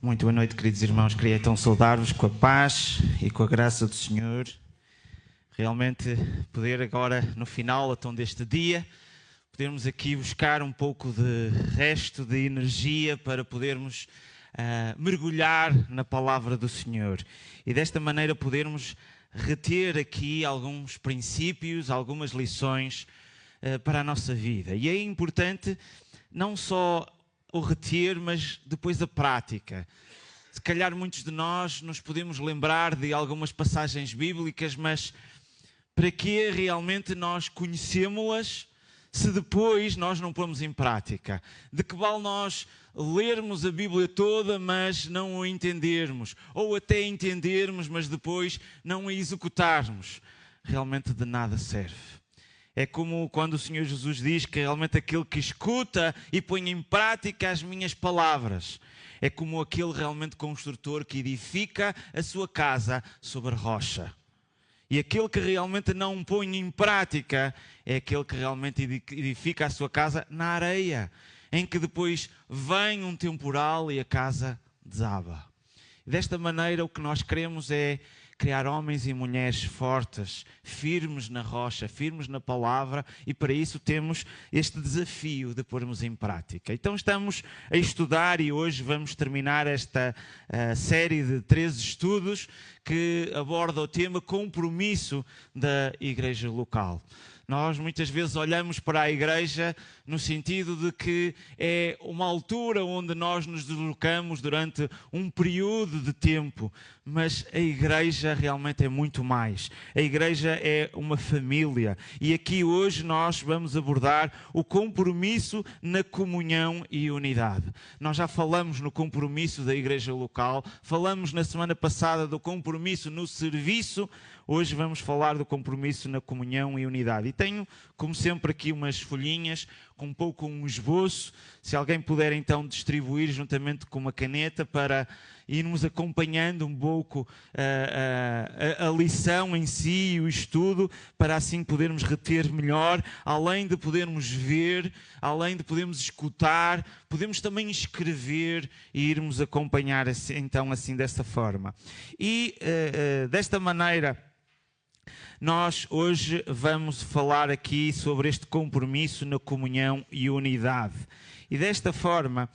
Muito boa noite, queridos irmãos. Queria então saudar-vos com a paz e com a graça do Senhor. Realmente poder agora, no final então deste dia, podermos aqui buscar um pouco de resto de energia para podermos mergulhar na palavra do Senhor. E desta maneira podermos reter aqui alguns princípios, algumas lições para a nossa vida. E é importante não só o reter, mas depois a prática. Se calhar muitos de nós nos podemos lembrar de algumas passagens bíblicas, mas para que realmente nós conhecemos-las se depois nós não pomos em prática? De que vale nós lermos a Bíblia toda, mas não a entendermos? Ou até entendermos, mas depois não a executarmos? Realmente de nada serve. É como quando o Senhor Jesus diz que realmente aquele que escuta e põe em prática as minhas palavras é como aquele realmente construtor que edifica a sua casa sobre a rocha. E aquele que realmente não põe em prática é aquele que realmente edifica a sua casa na areia, em que depois vem um temporal e a casa desaba. E desta maneira o que nós queremos é criar homens e mulheres fortes, firmes na rocha, firmes na palavra, e para isso temos este desafio de pormos em prática. Então estamos a estudar e hoje vamos terminar esta série de 13 estudos que aborda o tema compromisso da igreja local. Nós muitas vezes olhamos para a igreja no sentido de que é uma altura onde nós nos deslocamos durante um período de tempo, mas a igreja realmente é muito mais. A igreja é uma família e aqui hoje nós vamos abordar o compromisso na comunhão e unidade. Nós já falamos no compromisso da igreja local, falamos na semana passada do compromisso no serviço. Hoje vamos falar do compromisso na comunhão e unidade. E tenho, como sempre, aqui umas folhinhas com um pouco um esboço. Se alguém puder então distribuir juntamente com uma caneta para irmos acompanhando um pouco a lição em si e o estudo, para assim podermos reter melhor, além de podermos ver, além de podermos escutar, podemos também escrever e irmos acompanhar então assim desta forma. E desta maneira nós hoje vamos falar aqui sobre este compromisso na comunhão e unidade. E desta forma,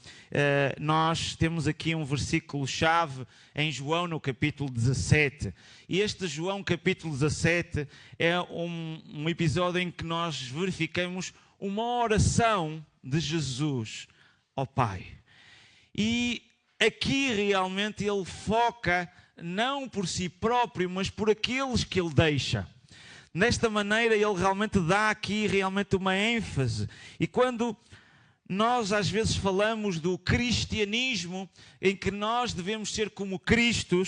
nós temos aqui um versículo-chave em João, no capítulo 17. E este João, capítulo 17, é um episódio em que nós verificamos uma oração de Jesus ao Pai. E aqui realmente ele foca não por si próprio, mas por aqueles que ele deixa. Desta maneira ele realmente dá aqui realmente uma ênfase. E quando nós às vezes falamos do cristianismo, em que nós devemos ser como Cristo,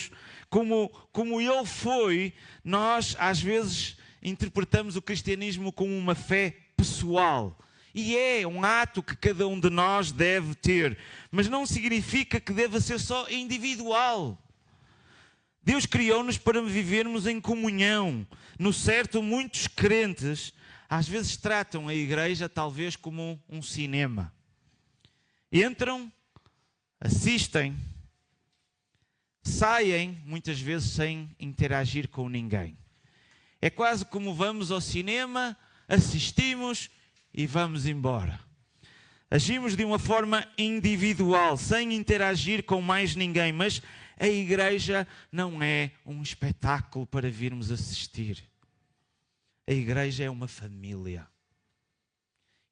como ele foi, nós às vezes interpretamos o cristianismo como uma fé pessoal. E é um ato que cada um de nós deve ter, mas não significa que deva ser só individual. Deus criou-nos para vivermos em comunhão. No certo, muitos crentes às vezes tratam a igreja talvez como um cinema. Entram, assistem, saem muitas vezes sem interagir com ninguém. É quase como vamos ao cinema, assistimos e vamos embora. Agimos de uma forma individual, sem interagir com mais ninguém, mas a igreja não é um espetáculo para virmos assistir. A igreja é uma família.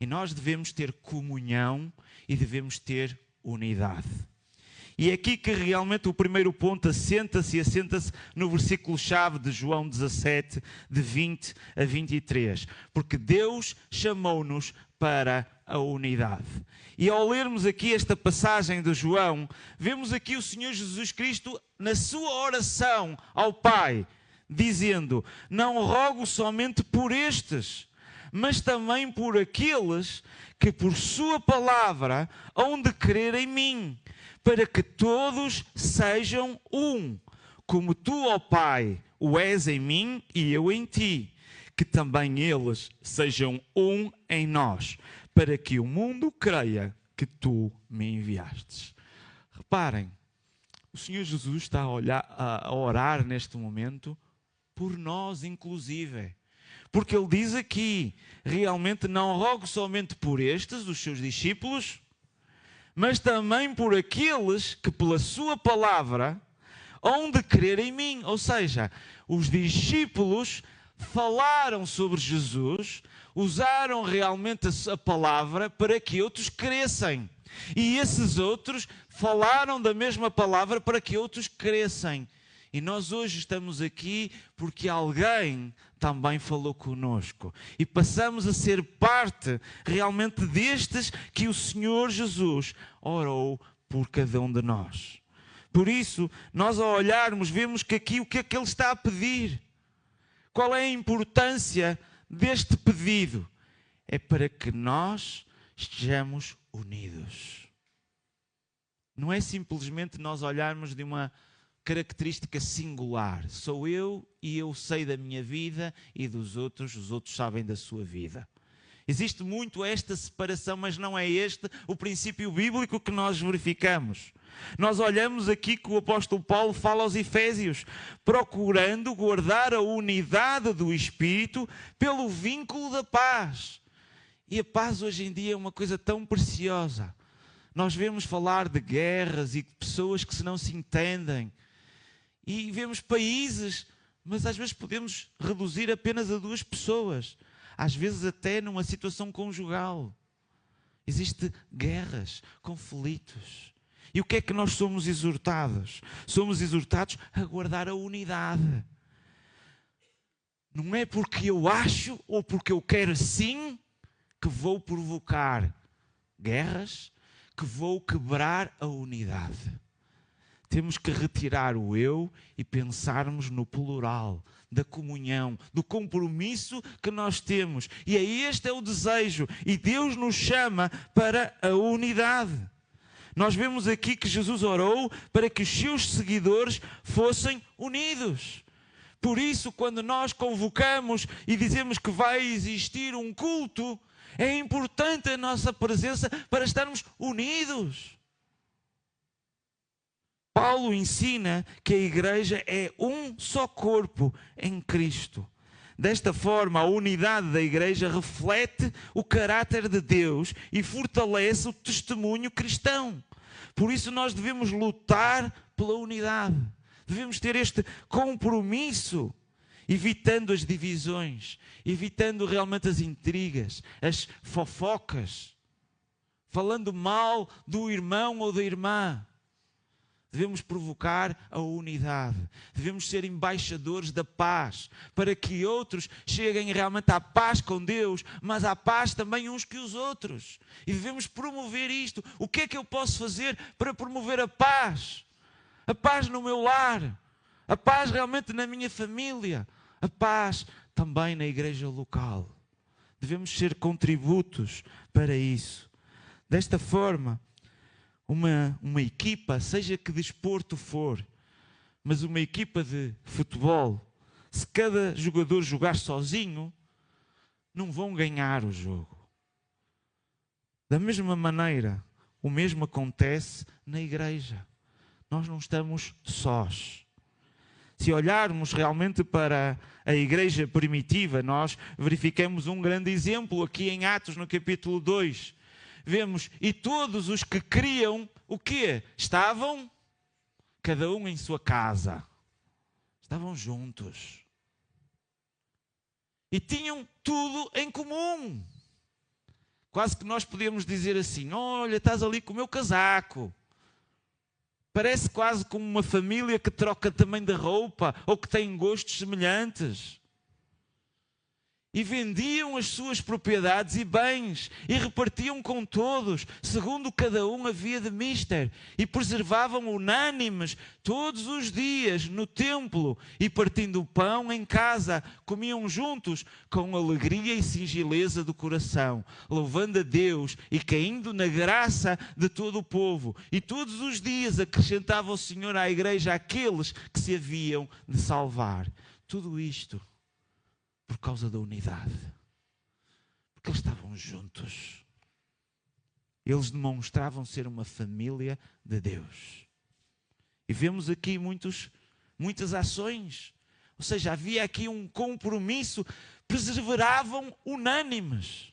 E nós devemos ter comunhão e devemos ter unidade. E é aqui que realmente o primeiro ponto assenta-se no versículo-chave de João 17, de 20 a 23. Porque Deus chamou-nos para a unidade. E ao lermos aqui esta passagem de João, vemos aqui o Senhor Jesus Cristo na sua oração ao Pai, dizendo: não rogo somente por estes, mas também por aqueles que por sua palavra hão de crer em mim, para que todos sejam um, como tu, ó Pai, o és em mim e eu em ti, que também eles sejam um em nós, para que o mundo creia que tu me enviastes. Reparem, O Senhor Jesus está a orar neste momento por nós, inclusive. Porque Ele diz aqui, realmente não rogo somente por estes, os seus discípulos, mas também por aqueles que pela sua palavra hão de crer em mim. Ou seja, os discípulos falaram sobre Jesus, usaram realmente a palavra para que outros crescem. E esses outros falaram da mesma palavra para que outros crescem. E nós hoje estamos aqui porque alguém também falou conosco. E passamos a ser parte realmente destes que o Senhor Jesus orou por cada um de nós. Por isso, nós ao olharmos, vemos que aqui o que é que Ele está a pedir. Qual é a importância deste pedido? É para que nós estejamos unidos. Não é simplesmente nós olharmos de uma característica singular. Sou eu e eu sei da minha vida e dos outros, os outros sabem da sua vida. Existe muito esta separação, mas não é este o princípio bíblico que nós verificamos. Nós olhamos aqui que o apóstolo Paulo fala aos Efésios, procurando guardar a unidade do Espírito pelo vínculo da paz. E a paz hoje em dia é uma coisa tão preciosa. Nós vemos falar de guerras e de pessoas que não se entendem. E vemos países, mas às vezes podemos reduzir apenas a 2 pessoas. Às vezes até numa situação conjugal. Existem guerras, conflitos. E o que é que nós somos exortados? Somos exortados a guardar a unidade. Não é porque eu acho ou porque eu quero assim que vou provocar guerras, que vou quebrar a unidade. Temos que retirar o eu e pensarmos no plural, da comunhão, do compromisso que nós temos. E este é o desejo. E Deus nos chama para a unidade. Nós vemos aqui que Jesus orou para que os seus seguidores fossem unidos. Por isso, quando nós convocamos e dizemos que vai existir um culto, é importante a nossa presença para estarmos unidos. Paulo ensina que a igreja é um só corpo em Cristo. Desta forma, a unidade da igreja reflete o caráter de Deus e fortalece o testemunho cristão. Por isso nós devemos lutar pela unidade. Devemos ter este compromisso, evitando as divisões, evitando realmente as intrigas, as fofocas, falando mal do irmão ou da irmã. Devemos provocar a unidade. Devemos ser embaixadores da paz, para que outros cheguem realmente à paz com Deus, mas à paz também uns que os outros. E devemos promover isto. O que é que eu posso fazer para promover a paz? A paz no meu lar, a paz realmente na minha família, a paz também na igreja local. Devemos ser contributos para isso. Desta forma, uma equipa, seja que desporto for, mas uma equipa de futebol, se cada jogador jogar sozinho, não vão ganhar o jogo. Da mesma maneira, o mesmo acontece na igreja. Nós não estamos sós. Se olharmos realmente para a igreja primitiva, nós verificamos um grande exemplo aqui em Atos, no capítulo 2. Vemos, e todos os que criam, o quê? Estavam, cada um em sua casa. Estavam juntos. E tinham tudo em comum. Quase que nós podemos dizer assim, olha, estás ali com o meu casaco. Parece quase como uma família que troca também de roupa ou que tem gostos semelhantes. E vendiam as suas propriedades e bens e repartiam com todos, segundo cada um havia de mister, e preservavam unânimes todos os dias no templo e partindo o pão em casa, comiam juntos com alegria e singeleza do coração, louvando a Deus e caindo na graça de todo o povo. E todos os dias acrescentava o Senhor à igreja aqueles que se haviam de salvar. Tudo isto por causa da unidade. Porque eles estavam juntos. Eles demonstravam ser uma família de Deus. E vemos aqui muitas ações. Ou seja, havia aqui um compromisso, perseveravam unânimes.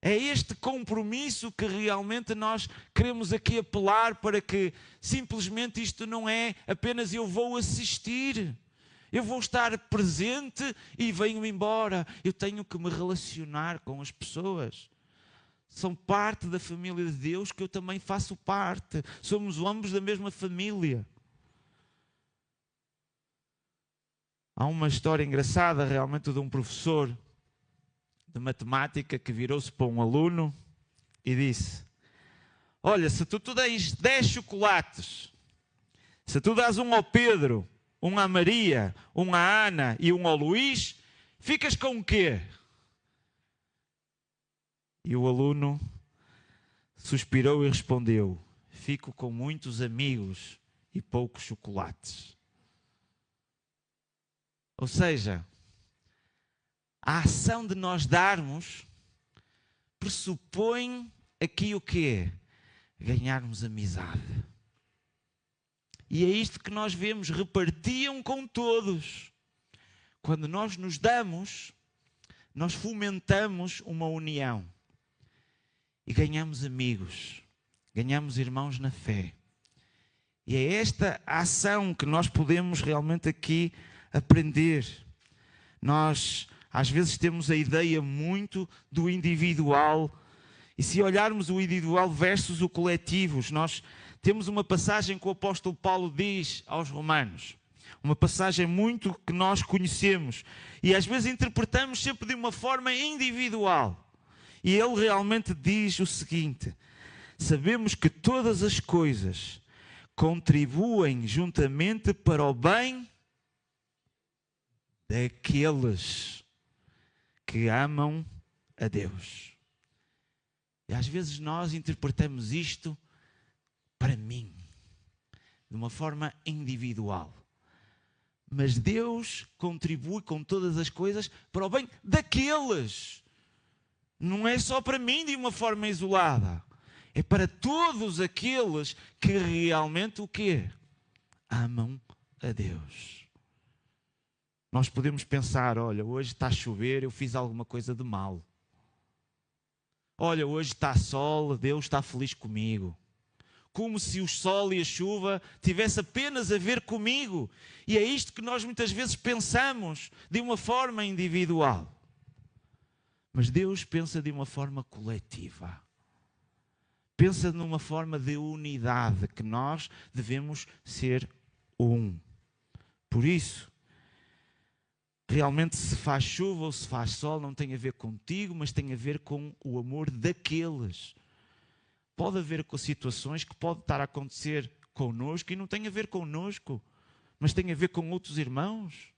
É este compromisso que realmente nós queremos aqui apelar para que simplesmente isto não é apenas eu vou assistir, eu vou estar presente e venho embora. Eu tenho que me relacionar com as pessoas. São parte da família de Deus que eu também faço parte. Somos ambos da mesma família. Há uma história engraçada realmente de um professor de matemática que virou-se para um aluno e disse: olha, se tu dás 10 chocolates, se tu dás um ao Pedro, um à Maria, um à Ana e um ao Luís, ficas com o quê? E o aluno suspirou e respondeu: fico com muitos amigos e poucos chocolates. Ou seja, a ação de nós darmos pressupõe aqui o quê? Ganharmos amizade. E é isto que nós vemos, repartiam com todos. Quando nós nos damos, nós fomentamos uma união. E ganhamos amigos, ganhamos irmãos na fé. E é esta a ação que nós podemos realmente aqui aprender. Nós às vezes temos a ideia muito do individual, e se olharmos o individual versus o coletivo, nós temos uma passagem que o apóstolo Paulo diz aos Romanos, uma passagem muito que nós conhecemos, e às vezes interpretamos sempre de uma forma individual, e ele realmente diz o seguinte: sabemos que todas as coisas contribuem juntamente para o bem daqueles que amam a Deus. E às vezes nós interpretamos isto para mim, de uma forma individual. Mas Deus contribui com todas as coisas para o bem daqueles. Não é só para mim de uma forma isolada. É para todos aqueles que realmente o quê? Amam a Deus. Nós podemos pensar: olha, hoje está a chover, eu fiz alguma coisa de mal. Olha, hoje está sol, Deus está feliz comigo. Como se o sol e a chuva tivessem apenas a ver comigo. E é isto que nós muitas vezes pensamos de uma forma individual. Mas Deus pensa de uma forma coletiva. Pensa numa forma de unidade, que nós devemos ser um. Por isso, realmente, se faz chuva ou se faz sol, não tem a ver contigo, mas tem a ver com o amor daqueles. Pode haver situações que podem estar a acontecer connosco e não tem a ver connosco, mas tem a ver com outros irmãos.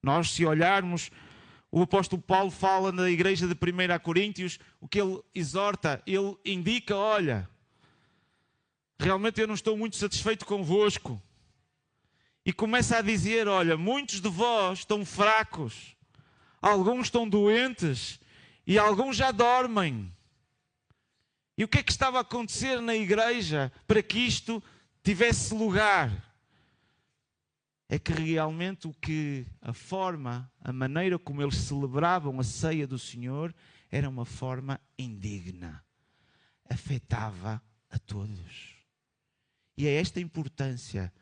Nós, se olharmos, o apóstolo Paulo fala na igreja de 1 Coríntios, o que ele exorta, ele indica: olha, realmente eu não estou muito satisfeito convosco. E começa a dizer: olha, muitos de vós estão fracos, alguns estão doentes e alguns já dormem. E o que é que estava a acontecer na igreja para que isto tivesse lugar? É que realmente a maneira como eles celebravam a ceia do Senhor era uma forma indigna. Afetava a todos. E é esta a importância.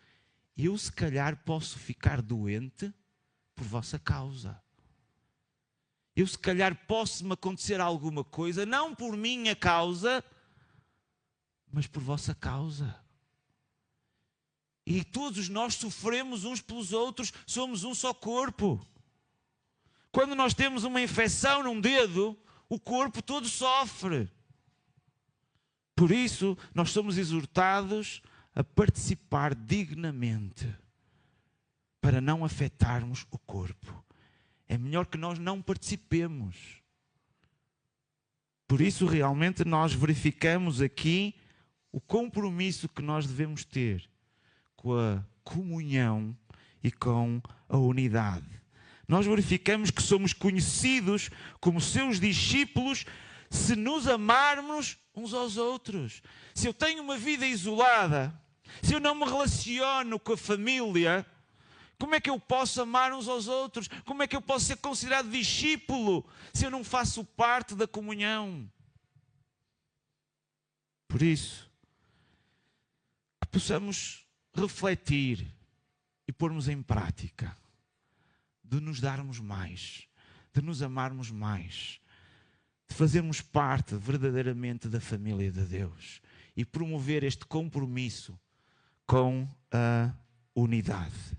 Eu, se calhar, posso ficar doente por vossa causa. Eu, se calhar, posso-me acontecer alguma coisa, não por minha causa, mas por vossa causa. E todos nós sofremos uns pelos outros, somos um só corpo. Quando nós temos uma infecção num dedo, o corpo todo sofre. Por isso, nós somos exortados a participar dignamente, para não afetarmos o corpo. É melhor que nós não participemos. Por isso, realmente, nós verificamos aqui o compromisso que nós devemos ter com a comunhão e com a unidade. Nós verificamos que somos conhecidos como seus discípulos se nos amarmos uns aos outros. Se eu tenho uma vida isolada, Se eu não me relaciono com a família, como é que eu posso amar uns aos outros? Como é que eu posso ser considerado discípulo se eu não faço parte da comunhão? Por isso, que possamos refletir e pormos em prática de nos darmos mais, de nos amarmos mais, de fazermos parte verdadeiramente da família de Deus e promover este compromisso com a unidade.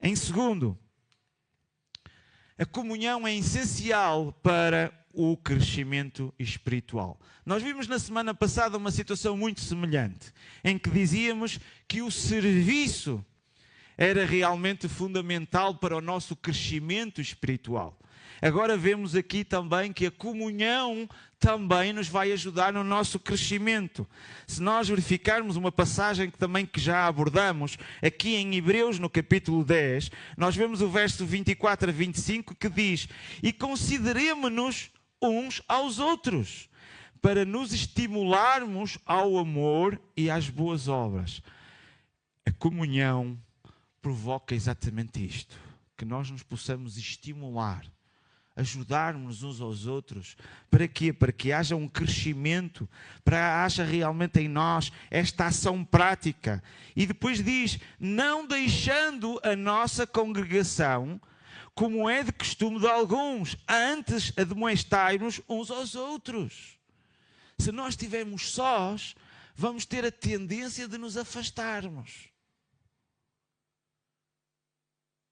Em segundo, a comunhão é essencial para o crescimento espiritual. Nós vimos na semana passada uma situação muito semelhante, em que dizíamos que o serviço era realmente fundamental para o nosso crescimento espiritual. Agora vemos aqui também que a comunhão também nos vai ajudar no nosso crescimento. Se nós verificarmos uma passagem que já abordamos, aqui em Hebreus, no capítulo 10, nós vemos o verso 24 a 25 que diz: e consideremo-nos uns aos outros, para nos estimularmos ao amor e às boas obras. A comunhão provoca exatamente isto, que nós nos possamos estimular, ajudarmos uns aos outros. Para quê? Para que haja um crescimento, para que haja realmente em nós esta ação prática. E depois diz: não deixando a nossa congregação, como é de costume de alguns, antes admoestai-nos uns aos outros. Se nós estivermos sós, vamos ter a tendência de nos afastarmos.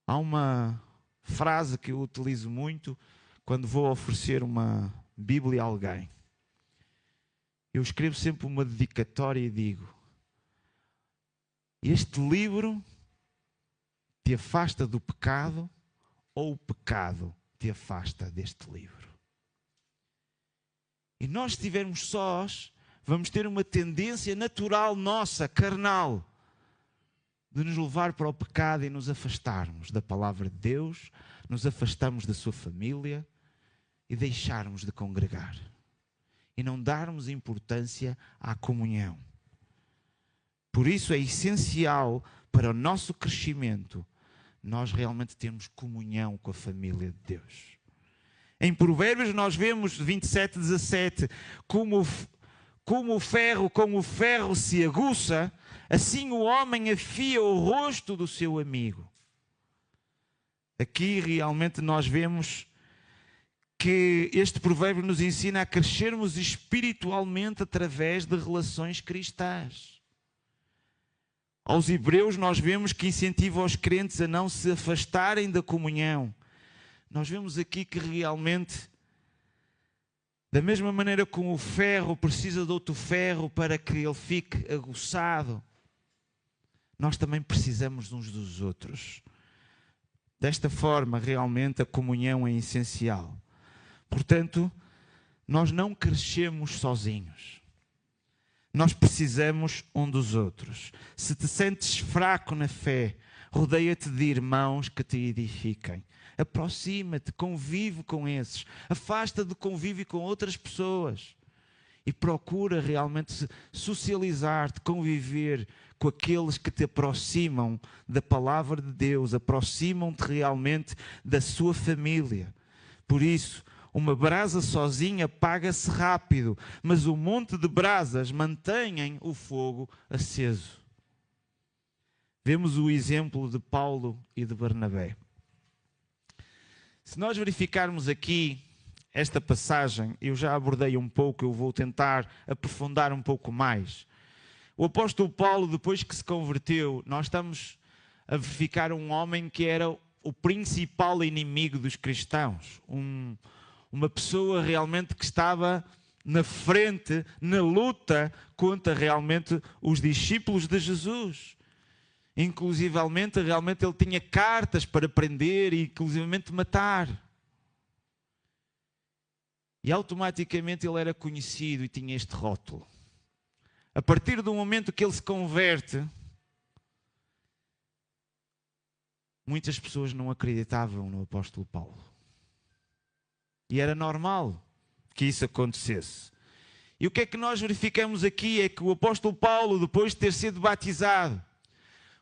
Há uma frase que eu utilizo muito quando vou oferecer uma Bíblia a alguém. Eu escrevo sempre uma dedicatória e digo: este livro te afasta do pecado ou o pecado te afasta deste livro? E nós, se estivermos sós, vamos ter uma tendência natural nossa, carnal, de nos levar para o pecado e nos afastarmos da palavra de Deus, nos afastarmos da sua família e deixarmos de congregar. E não darmos importância à comunhão. Por isso é essencial para o nosso crescimento nós realmente termos comunhão com a família de Deus. Em Provérbios nós vemos 27, 17, como o ferro se aguça, assim o homem afia o rosto do seu amigo. Aqui realmente nós vemos que este provérbio nos ensina a crescermos espiritualmente através de relações cristãs. Aos Hebreus nós vemos que incentiva os crentes a não se afastarem da comunhão. Nós vemos aqui que realmente, da mesma maneira como o ferro precisa de outro ferro para que ele fique aguçado, nós também precisamos uns dos outros. Desta forma, realmente, a comunhão é essencial. Portanto, nós não crescemos sozinhos. Nós precisamos um dos outros. Se te sentes fraco na fé, rodeia-te de irmãos que te edifiquem. Aproxima-te, convive com esses. Afasta de convívio com outras pessoas. E procura realmente socializar-te, conviver com aqueles que te aproximam da palavra de Deus, aproximam-te realmente da sua família. Por isso, uma brasa sozinha apaga-se rápido, mas um monte de brasas mantêm o fogo aceso. Vemos o exemplo de Paulo e de Barnabé. Se nós verificarmos aqui esta passagem, eu já abordei um pouco, eu vou tentar aprofundar um pouco mais. O apóstolo Paulo, depois que se converteu, nós estamos a verificar um homem que era o principal inimigo dos cristãos. Uma pessoa realmente que estava na frente, na luta contra realmente os discípulos de Jesus. Inclusivamente, realmente ele tinha cartas para prender e inclusivamente matar. E automaticamente ele era conhecido e tinha este rótulo. A partir do momento que ele se converte, muitas pessoas não acreditavam no apóstolo Paulo. E era normal que isso acontecesse. E o que é que nós verificamos aqui é que o apóstolo Paulo, depois de ter sido batizado,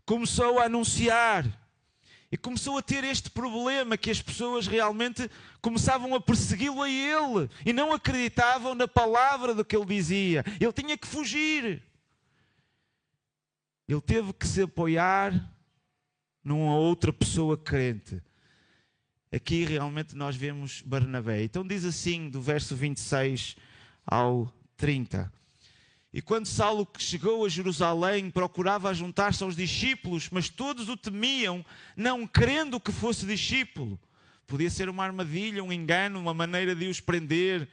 começou a anunciar e começou a ter este problema que as pessoas realmente começavam a persegui-lo a ele e não acreditavam na palavra do que ele dizia. Ele tinha que fugir. Ele teve que se apoiar numa outra pessoa crente. Aqui realmente nós vemos Barnabé. Então diz assim, do verso 26 ao 30. E quando Saulo chegou a Jerusalém, procurava juntar-se aos discípulos, mas todos o temiam, não crendo que fosse discípulo. Podia ser uma armadilha, um engano, uma maneira de os prender,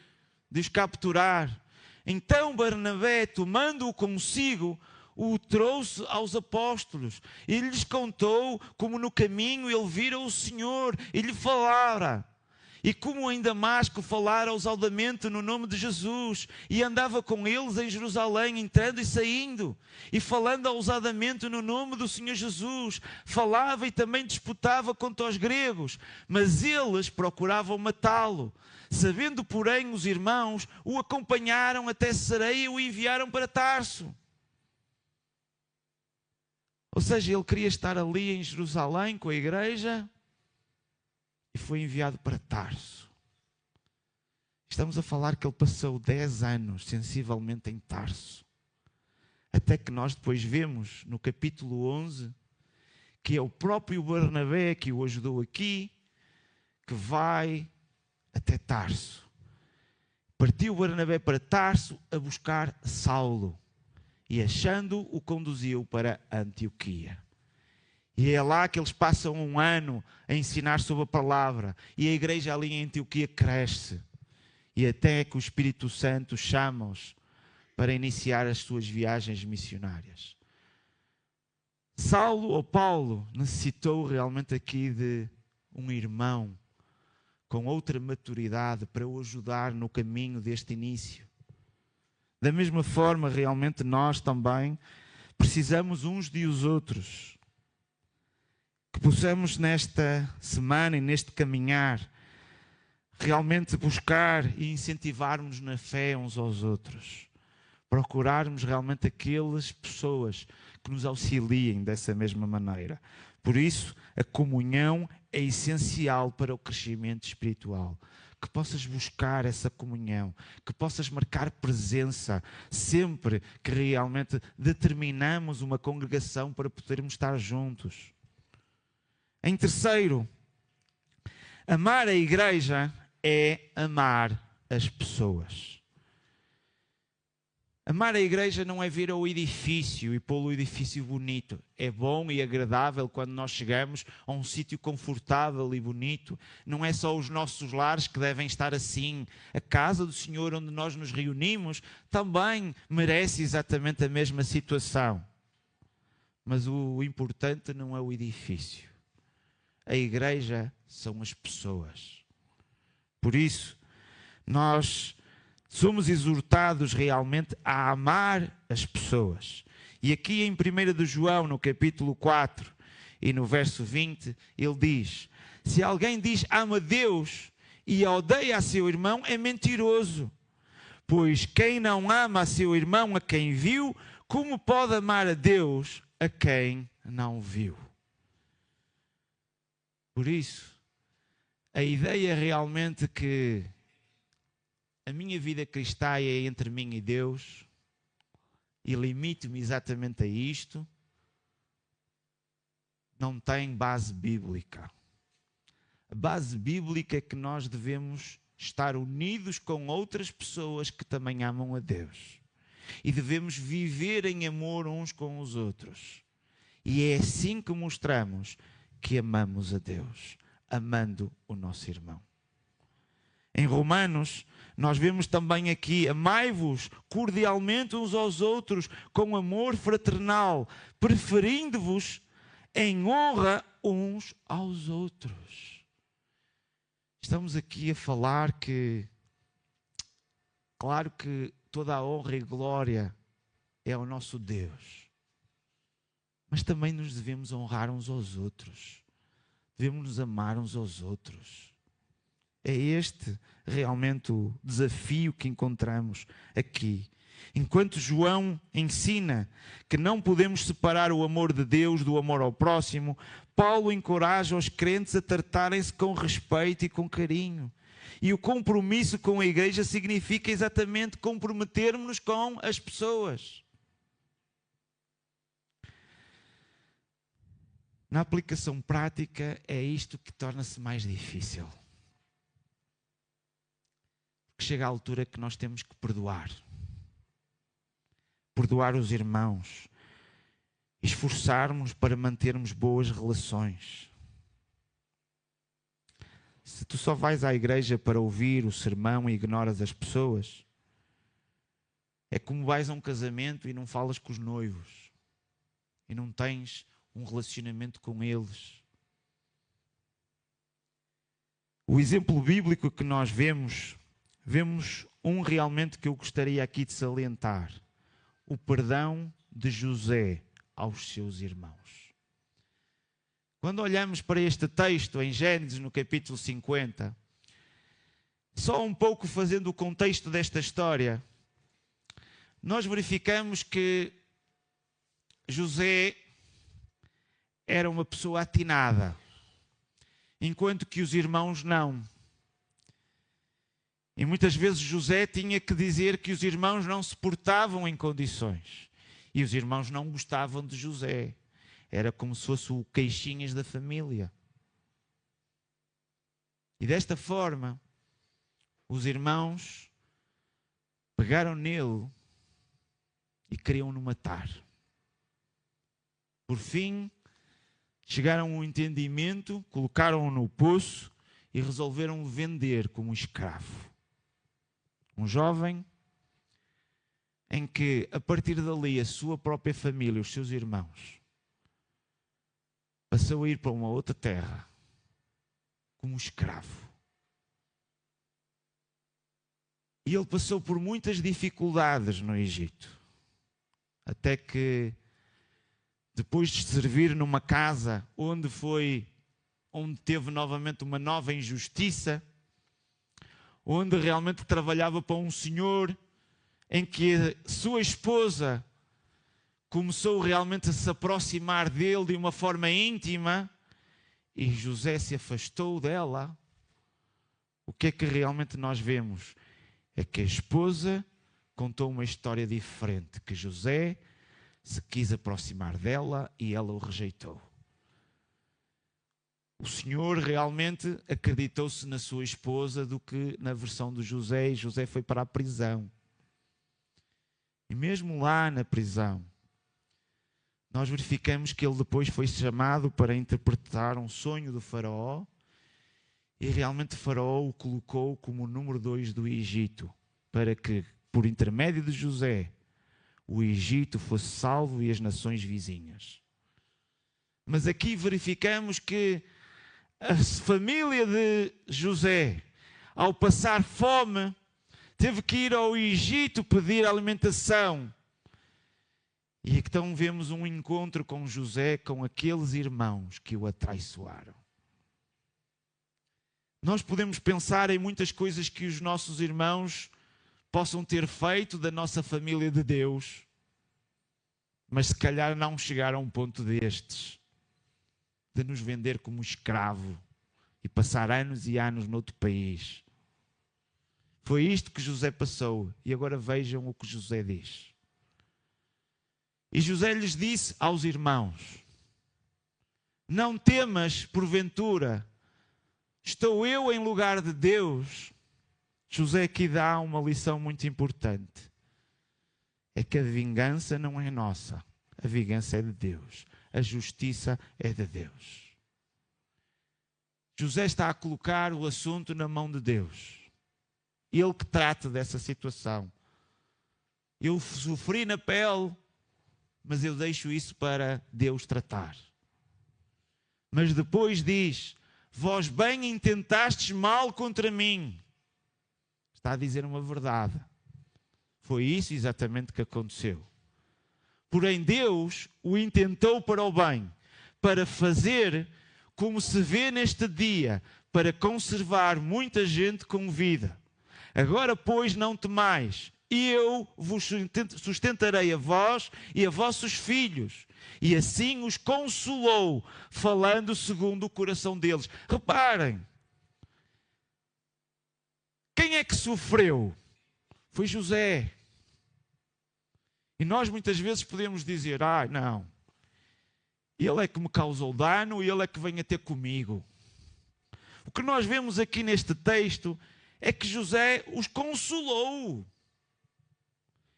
de os capturar. Então Barnabé, tomando-o consigo, o trouxe aos apóstolos e lhes contou como no caminho ele vira o Senhor e lhe falara. E como em Damasco falara ousadamente no nome de Jesus, e andava com eles em Jerusalém, entrando e saindo, e falando ousadamente no nome do Senhor Jesus, falava e também disputava contra os gregos, mas eles procuravam matá-lo. Sabendo, porém, os irmãos, o acompanharam até Cesareia e o enviaram para Tarso. Ou seja, ele queria estar ali em Jerusalém com a igreja, e foi enviado para Tarso. Estamos a falar que ele passou 10 anos sensivelmente em Tarso. Até que nós depois vemos no capítulo 11 que é o próprio Barnabé que o ajudou aqui, que vai até Tarso. Partiu Barnabé para Tarso a buscar Saulo e achando-o, o conduziu para Antioquia. E é lá que eles passam um ano a ensinar sobre a palavra. E a igreja ali em Antioquia cresce. E até que o Espírito Santo chama-os para iniciar as suas viagens missionárias. Saulo ou Paulo necessitou realmente aqui de um irmão com outra maturidade para o ajudar no caminho deste início. Da mesma forma, realmente nós também precisamos uns de os outros. Que possamos nesta semana e neste caminhar realmente buscar e incentivarmos na fé uns aos outros. Procurarmos realmente aquelas pessoas que nos auxiliem dessa mesma maneira. Por isso, a comunhão é essencial para o crescimento espiritual. Que possas buscar essa comunhão, que possas marcar presença sempre que realmente determinamos uma congregação para podermos estar juntos. Em terceiro, amar a igreja é amar as pessoas. Amar a igreja não é vir ao edifício e pô-lo o edifício bonito. É bom e agradável quando nós chegamos a um sítio confortável e bonito. Não é só os nossos lares que devem estar assim. A casa do Senhor onde nós nos reunimos também merece exatamente a mesma situação. Mas o importante não é o edifício. A igreja são as pessoas. Por isso, nós somos exortados realmente a amar as pessoas. E aqui em 1 de João, no capítulo 4 e no verso 20, ele diz: se alguém diz ama Deus e odeia a seu irmão, é mentiroso. Pois quem não ama a seu irmão a quem viu, como pode amar a Deus a quem não viu? Por isso, a ideia realmente que a minha vida cristã é entre mim e Deus, e limito-me exatamente a isto, não tem base bíblica. A base bíblica é que nós devemos estar unidos com outras pessoas que também amam a Deus. E devemos viver em amor uns com os outros. E é assim que mostramos que amamos a Deus, amando o nosso irmão. Em Romanos, nós vemos também aqui: amai-vos cordialmente uns aos outros com amor fraternal, preferindo-vos em honra uns aos outros. Estamos aqui a falar que, claro que toda a honra e glória é ao nosso Deus, mas também nos devemos honrar uns aos outros. Devemos nos amar uns aos outros. É este realmente o desafio que encontramos aqui. Enquanto João ensina que não podemos separar o amor de Deus do amor ao próximo, Paulo encoraja os crentes a tratarem-se com respeito e com carinho. E o compromisso com a igreja significa exatamente comprometermos-nos com as pessoas. Na aplicação prática é isto que torna-se mais difícil. Porque chega a altura que nós temos que perdoar. Perdoar os irmãos. Esforçarmos para mantermos boas relações. Se tu só vais à igreja para ouvir o sermão e ignoras as pessoas, é como vais a um casamento e não falas com os noivos. E não tens um relacionamento com eles. O exemplo bíblico que nós vemos um realmente que eu gostaria aqui de salientar. O perdão de José aos seus irmãos. Quando olhamos para este texto em Gênesis, no capítulo 50, só um pouco fazendo o contexto desta história, nós verificamos que José era uma pessoa atinada, enquanto que os irmãos não. E muitas vezes José tinha que dizer que os irmãos não se portavam em condições. E os irmãos não gostavam de José. Era como se fosse o queixinhas da família. E desta forma, os irmãos pegaram nele e queriam-no matar. Por fim, chegaram a um entendimento, colocaram-o no poço e resolveram vender como escravo. Um jovem em que, a partir dali, a sua própria família, os seus irmãos, passou a ir para uma outra terra como escravo. E ele passou por muitas dificuldades no Egito, até que, depois de servir numa casa onde teve novamente uma nova injustiça, onde realmente trabalhava para um senhor em que a sua esposa começou realmente a se aproximar dele de uma forma íntima e José se afastou dela. O que é que realmente nós vemos? É que a esposa contou uma história diferente, que José se quis aproximar dela e ela o rejeitou. O Senhor realmente acreditou-se na sua esposa do que na versão de José, e José foi para a prisão. E mesmo lá na prisão, nós verificamos que ele depois foi chamado para interpretar um sonho do faraó, e realmente o faraó o colocou como o número 2 do Egito, para que, por intermédio de José, o Egito fosse salvo e as nações vizinhas. Mas aqui verificamos que a família de José, ao passar fome, teve que ir ao Egito pedir alimentação. E então vemos um encontro com José, com aqueles irmãos que o atraiçoaram. Nós podemos pensar em muitas coisas que os nossos irmãos possam ter feito da nossa família de Deus, mas se calhar não chegar a um ponto destes, de nos vender como escravo e passar anos e anos noutro país. Foi isto que José passou. E agora vejam o que José diz. E José lhes disse aos irmãos: não temas, porventura, estou eu em lugar de Deus? José aqui dá uma lição muito importante. É que a vingança não é nossa. A vingança é de Deus. A justiça é de Deus. José está a colocar o assunto na mão de Deus. Ele que trata dessa situação. Eu sofri na pele, mas eu deixo isso para Deus tratar. Mas depois diz: vós bem intentastes mal contra mim. Está a dizer uma verdade. Foi isso exatamente que aconteceu. Porém Deus o intentou para o bem, para fazer como se vê neste dia, para conservar muita gente com vida. Agora, pois, não temais, e eu vos sustentarei a vós e a vossos filhos. E assim os consolou, falando segundo o coração deles. Reparem, quem é que sofreu? Foi José. E nós muitas vezes podemos dizer, não, ele é que me causou dano e ele é que vem a ter comigo. O que nós vemos aqui neste texto é que José os consolou.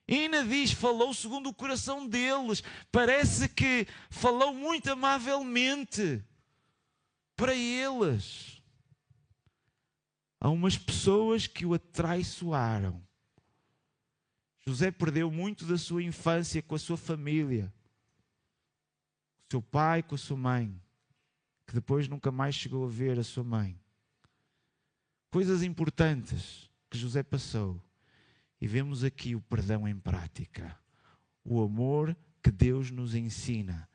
E ainda diz, falou segundo o coração deles. Parece que falou muito amavelmente para eles. Há umas pessoas que o atraiçoaram. José perdeu muito da sua infância com a sua família. Com o seu pai, com a sua mãe. Que depois nunca mais chegou a ver a sua mãe. Coisas importantes que José passou. E vemos aqui o perdão em prática. O amor que Deus nos ensina.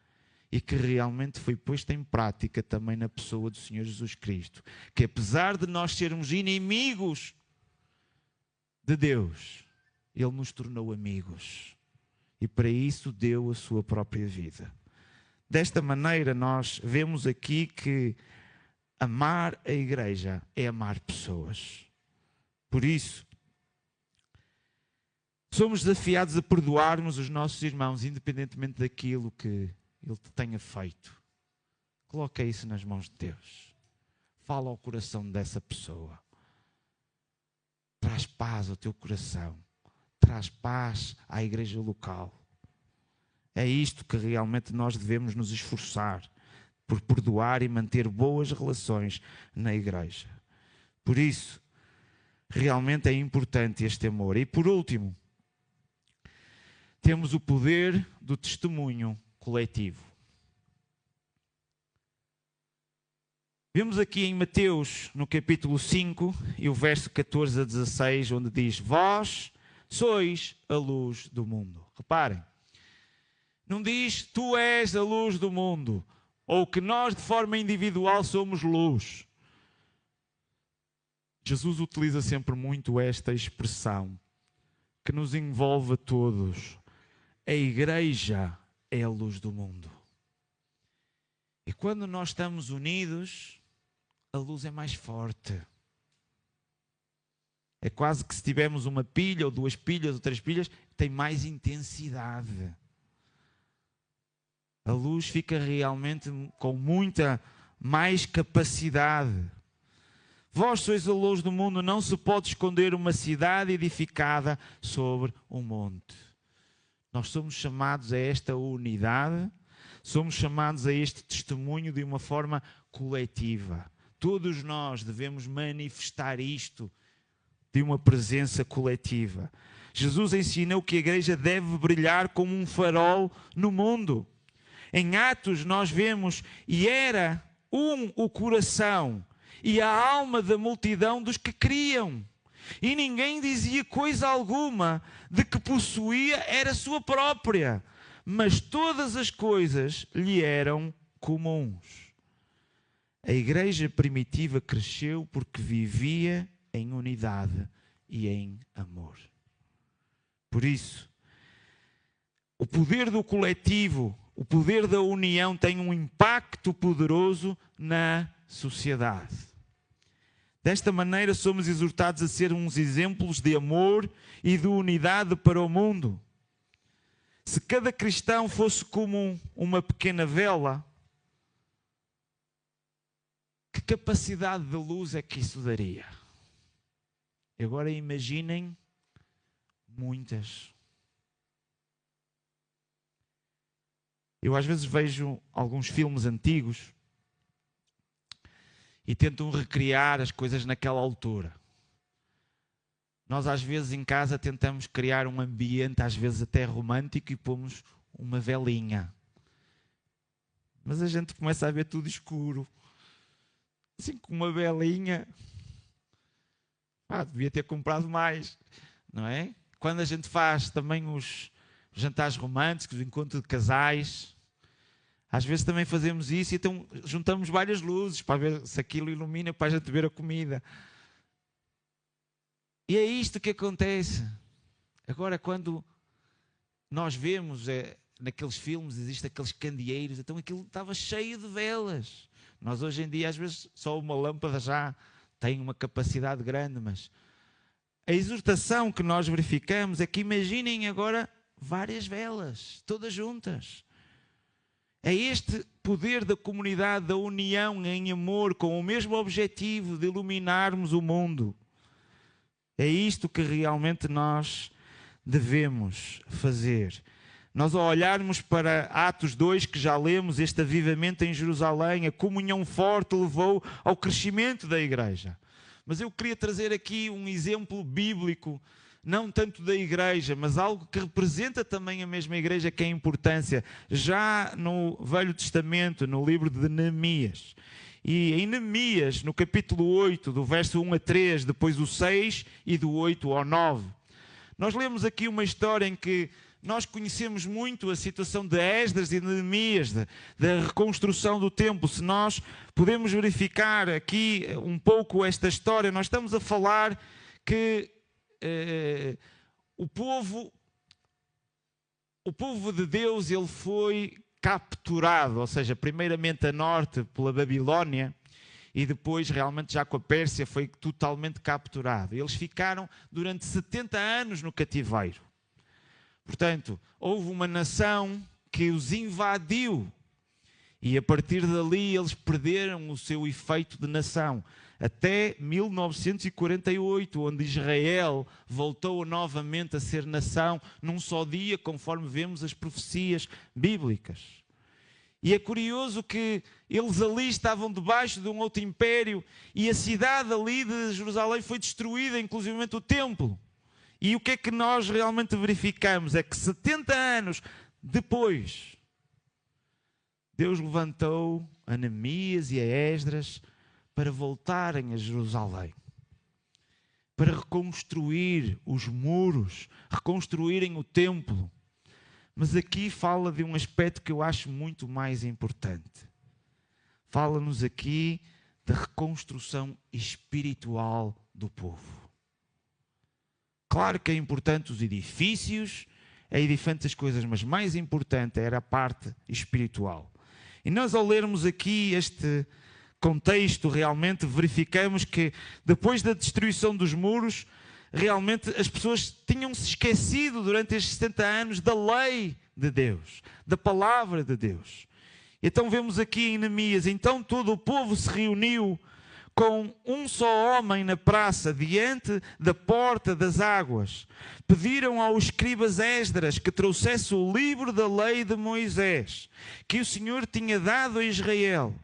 E que realmente foi posto em prática também na pessoa do Senhor Jesus Cristo. Que apesar de nós sermos inimigos de Deus, Ele nos tornou amigos. E para isso deu a sua própria vida. Desta maneira nós vemos aqui que amar a igreja é amar pessoas. Por isso, somos desafiados a perdoarmos os nossos irmãos, independentemente daquilo que ele te tenha feito. Coloca isso nas mãos de Deus. Fala ao coração dessa pessoa. Traz paz ao teu coração. Traz paz à igreja local. É isto que realmente nós devemos nos esforçar por perdoar e manter boas relações na igreja. Por isso, realmente é importante este amor. E por último, temos o poder do testemunho coletivo. Vemos aqui em Mateus, no capítulo 5, e o verso 14 a 16, onde diz: vós sois a luz do mundo. Reparem, não diz tu és a luz do mundo, ou que nós de forma individual somos luz. Jesus utiliza sempre muito esta expressão, que nos envolve a todos. A igreja é a luz do mundo. E quando nós estamos unidos, a luz é mais forte. É quase que se tivermos uma pilha, ou duas pilhas, ou três pilhas, tem mais intensidade. A luz fica realmente com muita mais capacidade. Vós sois a luz do mundo, não se pode esconder uma cidade edificada sobre um monte. Nós somos chamados a esta unidade, somos chamados a este testemunho de uma forma coletiva. Todos nós devemos manifestar isto de uma presença coletiva. Jesus ensinou que a igreja deve brilhar como um farol no mundo. Em Atos nós vemos, e era o coração e a alma da multidão dos que criam. E ninguém dizia coisa alguma de que possuía era sua própria, mas todas as coisas lhe eram comuns. A igreja primitiva cresceu porque vivia em unidade e em amor. Por isso, o poder do coletivo, o poder da união tem um impacto poderoso na sociedade. Desta maneira somos exortados a ser uns exemplos de amor e de unidade para o mundo. Se cada cristão fosse como uma pequena vela, que capacidade de luz é que isso daria? Agora imaginem muitas. Eu às vezes vejo alguns filmes antigos e tentam recriar as coisas naquela altura. Nós às vezes em casa tentamos criar um ambiente, às vezes até romântico, e pomos uma velinha. Mas a gente começa a ver tudo escuro. Assim, com uma velinha, devia ter comprado mais, não é? Quando a gente faz também os jantares românticos, o encontro de casais, Às vezes também fazemos isso e então juntamos várias luzes para ver se aquilo ilumina para a gente ver a comida. E é isto que acontece. Agora, quando nós vemos naqueles filmes, existem aqueles candeeiros, então aquilo estava cheio de velas. Nós hoje em dia, às vezes, só uma lâmpada já tem uma capacidade grande, mas a exortação que nós verificamos é que imaginem agora várias velas, todas juntas. É este poder da comunidade, da união em amor, com o mesmo objetivo de iluminarmos o mundo. É isto que realmente nós devemos fazer. Nós, ao olharmos para Atos 2, que já lemos, este avivamento em Jerusalém, a comunhão forte levou ao crescimento da igreja. Mas eu queria trazer aqui um exemplo bíblico, não tanto da igreja, mas algo que representa também a mesma igreja, que é a importância. Já no Velho Testamento, no livro de Neemias. E em Neemias, no capítulo 8, do verso 1 a 3, depois o 6 e do 8 ao 9. Nós lemos aqui uma história em que nós conhecemos muito a situação de Esdras e de Neemias, da reconstrução do templo. Se nós podemos verificar aqui um pouco esta história, nós estamos a falar que o povo de Deus, ele foi capturado, ou seja, primeiramente a norte pela Babilónia e depois realmente já com a Pérsia foi totalmente capturado. Eles ficaram durante 70 anos no cativeiro. Portanto, houve uma nação que os invadiu e a partir dali eles perderam o seu efeito de nação. Até 1948, onde Israel voltou novamente a ser nação num só dia, conforme vemos as profecias bíblicas. E é curioso que eles ali estavam debaixo de um outro império e a cidade ali de Jerusalém foi destruída, inclusive o templo. E o que é que nós realmente verificamos? É que 70 anos depois, Deus levantou a Neemias e a Esdras para voltarem a Jerusalém, para reconstruir os muros, reconstruírem o templo. Mas aqui fala de um aspecto que eu acho muito mais importante. Fala-nos aqui da reconstrução espiritual do povo. Claro que é importante os edifícios, é edificante as coisas, mas mais importante era a parte espiritual. E nós, ao lermos aqui este contexto, realmente verificamos que depois da destruição dos muros, realmente as pessoas tinham-se esquecido durante estes 70 anos da lei de Deus, da palavra de Deus. Então vemos aqui em Neemias, então todo o povo se reuniu com um só homem na praça, diante da porta das águas. Pediram ao escribas Esdras que trouxesse o livro da lei de Moisés, que o Senhor tinha dado a Israel.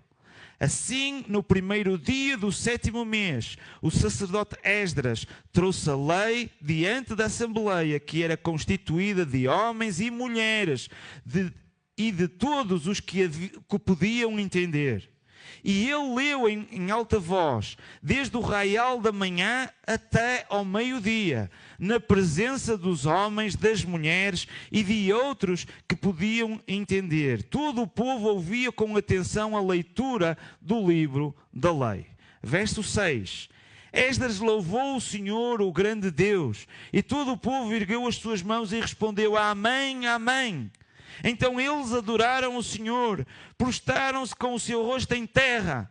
Assim, no primeiro dia do 7º mês, o sacerdote Esdras trouxe a lei diante da Assembleia, que era constituída de homens e mulheres, e de todos os que podiam entender. E ele leu em alta voz, desde o raial da manhã até ao meio-dia, na presença dos homens, das mulheres e de outros que podiam entender. Todo o povo ouvia com atenção a leitura do livro da lei. Verso 6. Esdras louvou o Senhor, o grande Deus, e todo o povo ergueu as suas mãos e respondeu: Amém, Amém. Então eles adoraram o Senhor, prostraram-se com o seu rosto em terra,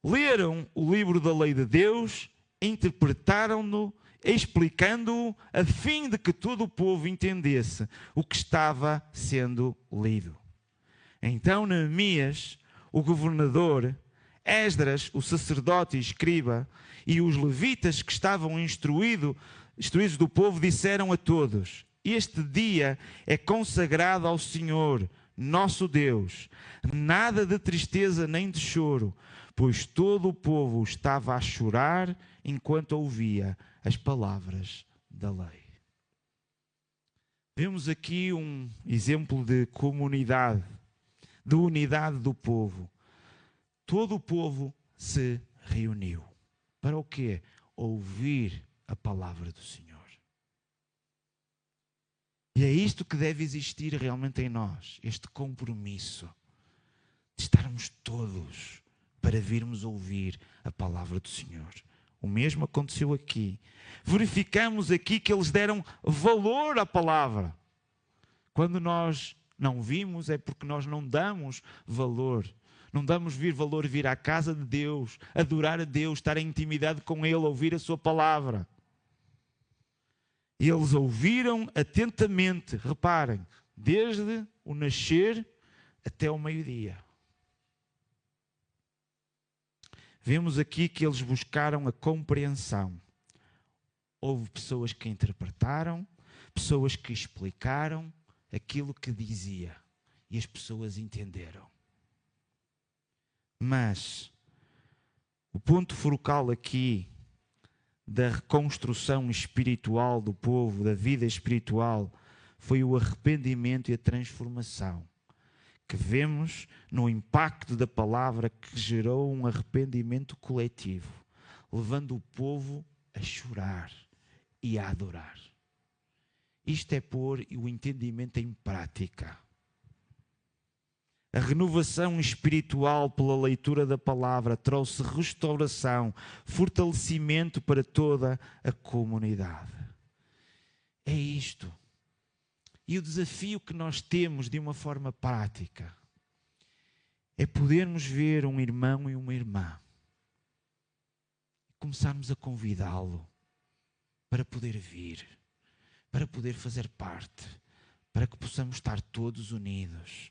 leram o livro da lei de Deus, interpretaram-no, explicando-o, a fim de que todo o povo entendesse o que estava sendo lido. Então Neemias, o governador, Esdras, o sacerdote e escriba, e os levitas que estavam instruídos do povo, disseram a todos: Este dia é consagrado ao Senhor, nosso Deus. Nada de tristeza nem de choro, pois todo o povo estava a chorar enquanto ouvia as palavras da lei. Vemos aqui um exemplo de comunidade, de unidade do povo. Todo o povo se reuniu. Para o quê? Ouvir a palavra do Senhor. E é isto que deve existir realmente em nós, este compromisso de estarmos todos para virmos ouvir a palavra do Senhor. O mesmo aconteceu aqui. Verificamos aqui que eles deram valor à palavra. Quando nós não vimos, é porque nós não damos valor. Não damos valor vir à casa de Deus, adorar a Deus, estar em intimidade com Ele, ouvir a sua palavra. Eles ouviram atentamente, reparem, desde o nascer até o meio-dia. Vemos aqui que eles buscaram a compreensão. Houve pessoas que interpretaram, pessoas que explicaram aquilo que dizia. E as pessoas entenderam. Mas o ponto focal aqui da reconstrução espiritual do povo, da vida espiritual, foi o arrependimento e a transformação. Que vemos no impacto da palavra que gerou um arrependimento coletivo, levando o povo a chorar e a adorar. Isto é pôr o entendimento em prática. A renovação espiritual pela leitura da palavra trouxe restauração, fortalecimento para toda a comunidade. É isto. E o desafio que nós temos de uma forma prática é podermos ver um irmão e uma irmã e começarmos a convidá-lo para poder vir, para poder fazer parte, para que possamos estar todos unidos,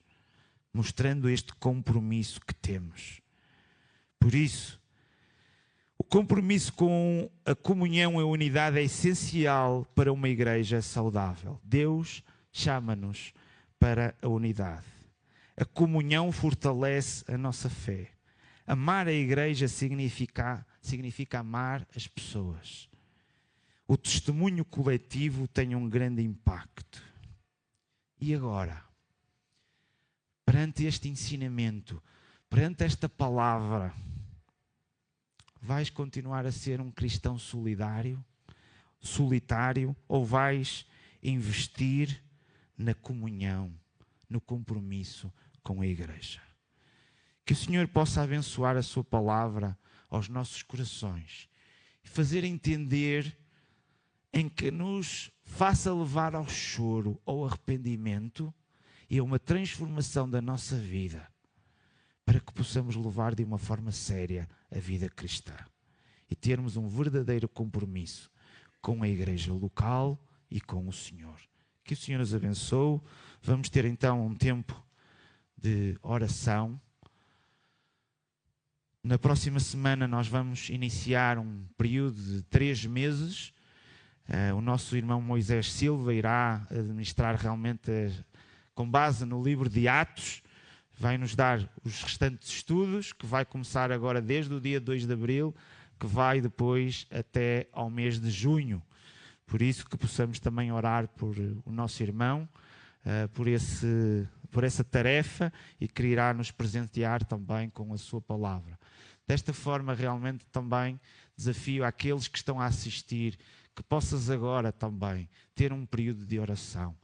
mostrando este compromisso que temos. Por isso, o compromisso com a comunhão e a unidade é essencial para uma igreja saudável. Deus chama-nos para a unidade. A comunhão fortalece a nossa fé. Amar a igreja significa amar as pessoas. O testemunho coletivo tem um grande impacto. E agora, perante este ensinamento, perante esta palavra, vais continuar a ser um cristão solitário, ou vais investir na comunhão, no compromisso com a igreja? Que o Senhor possa abençoar a sua palavra aos nossos corações e fazer entender em que nos faça levar ao choro, ao arrependimento e a uma transformação da nossa vida, para que possamos levar de uma forma séria a vida cristã e termos um verdadeiro compromisso com a igreja local e com o Senhor. Que o Senhor nos abençoe. Vamos ter então um tempo de oração. Na próxima semana nós vamos iniciar um período de 3 meses. O nosso irmão Moisés Silva irá administrar realmente, com base no livro de Atos, vai nos dar os restantes estudos, que vai começar agora desde o dia 2 de abril, que vai depois até ao mês de junho. Por isso que possamos também orar por o nosso irmão, por essa tarefa, e que irá nos presentear também com a sua palavra. Desta forma, realmente também desafio àqueles que estão a assistir, que possas agora também ter um período de oração,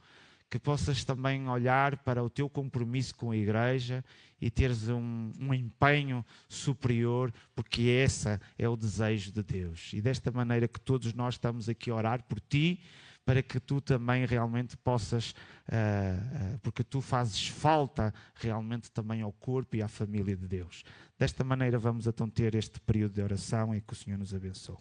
que possas também olhar para o teu compromisso com a igreja e teres um empenho superior, porque esse é o desejo de Deus. E desta maneira que todos nós estamos aqui a orar por ti, para que tu também realmente possas, porque tu fazes falta realmente também ao corpo e à família de Deus. Desta maneira vamos então ter este período de oração e que o Senhor nos abençoe.